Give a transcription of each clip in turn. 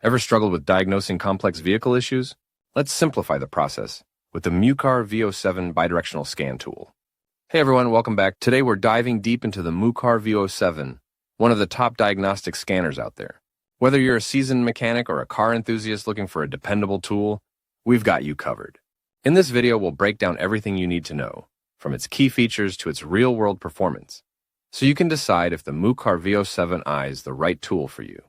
Ever struggled with diagnosing complex vehicle issues? Let's simplify the process with the Mucar VO7 bidirectional scan tool. Hey everyone, welcome back. Today we're diving deep into the Mucar VO7, one of the top diagnostic scanners out there. Whether you're a seasoned mechanic or a car enthusiast looking for a dependable tool, we've got you covered. In this video, we'll break down everything you need to know, from its key features to its real-world performance, so you can decide if the Mucar VO7i is the right tool for you.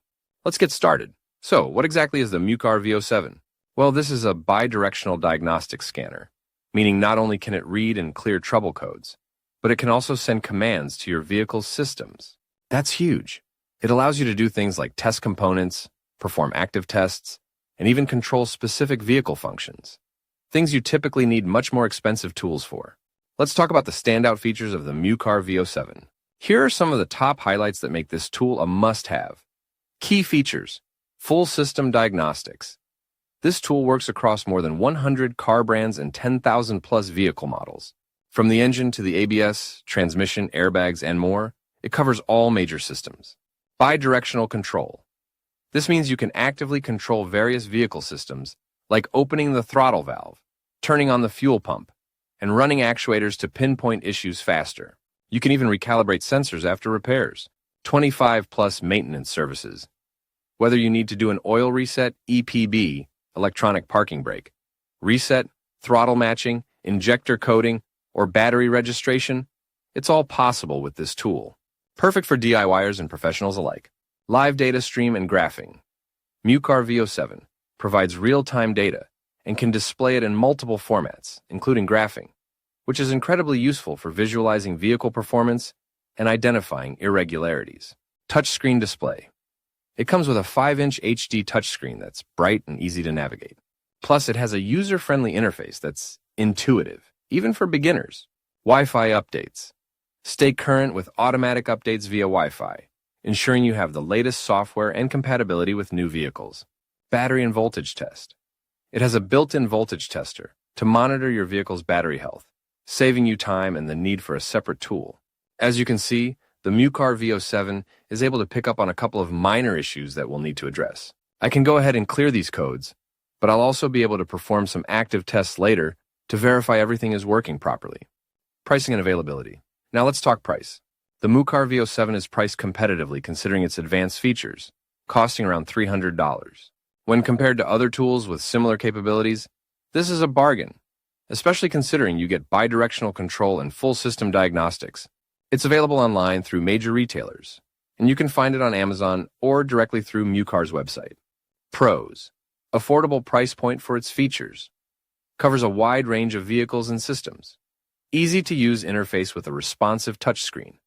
Let's get started. So, what exactly is the Mucar VO7? Well, this is a bidirectional diagnostic scanner, meaning not only can it read and clear trouble codes, but it can also send commands to your vehicle's systems. That's huge. It allows you to do things like test components, perform active tests, and even control specific vehicle functions, things you typically need much more expensive tools for. Let's talk about the standout features of the Mucar VO7. Here are some of the top highlights that make this tool a must-have. Key features: full system diagnostics. This tool works across more than 100 car brands and 10,000 plus vehicle models. From the engine to the ABS, transmission, airbags, and more, it covers all major systems. Bidirectional control. This means you can actively control various vehicle systems, like opening the throttle valve, turning on the fuel pump, and running actuators to pinpoint issues faster. You can even recalibrate sensors after repairs. 25 plus maintenance services. Whether you need to do an oil reset, EPB, electronic parking brake, reset, throttle matching, injector coating, or battery registration, it's all possible with this tool. Perfect for DIYers and professionals alike. Live data stream and graphing. Mucar VO7 provides real-time data and can display it in multiple formats, including graphing, which is incredibly useful for visualizing vehicle performance and identifying irregularities. Touchscreen display. It comes with a 5-inch HD touchscreen that's bright and easy to navigate. Plus, it has a user-friendly interface that's intuitive, even for beginners. Wi-Fi updates. Stay current with automatic updates via Wi-Fi, ensuring you have the latest software and compatibility with new vehicles. Battery and voltage test. It has a built-in voltage tester to monitor your vehicle's battery health, saving you time and the need for a separate tool. As you can see, the Mucar VO7 is able to pick up on a couple of minor issues that we'll need to address. I can go ahead and clear these codes, but I'll also be able to perform some active tests later to verify everything is working properly. Pricing and availability. Now let's talk price. The Mucar VO7 is priced competitively considering its advanced features, costing around $300. When compared to other tools with similar capabilities, this is a bargain, especially considering you get bidirectional control and full system diagnostics. It's available online through major retailers, and you can find it on Amazon or directly through Mucar's website. Pros. Affordable price point for its features. Covers a wide range of vehicles and systems. Easy-to-use interface with a responsive touchscreen.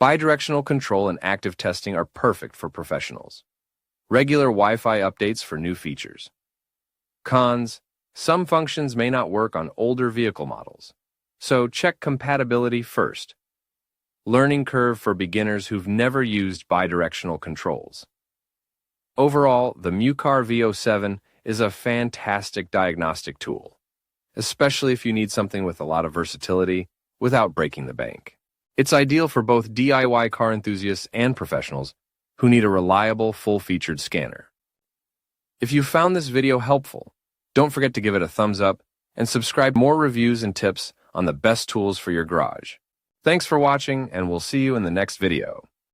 Bidirectional control and active testing are perfect for professionals. Regular Wi-Fi updates for new features. Cons. Some functions may not work on older vehicle models, so check compatibility first. Learning curve for beginners who've never used bidirectional controls. Overall, the Mucar VO7 is a fantastic diagnostic tool, especially if you need something with a lot of versatility without breaking the bank. It's ideal for both DIY car enthusiasts and professionals who need a reliable, full-featured scanner. If you found this video helpful, don't forget to give it a thumbs up and subscribe for more reviews and tips on the best tools for your garage. Thanks for watching, and we'll see you in the next video.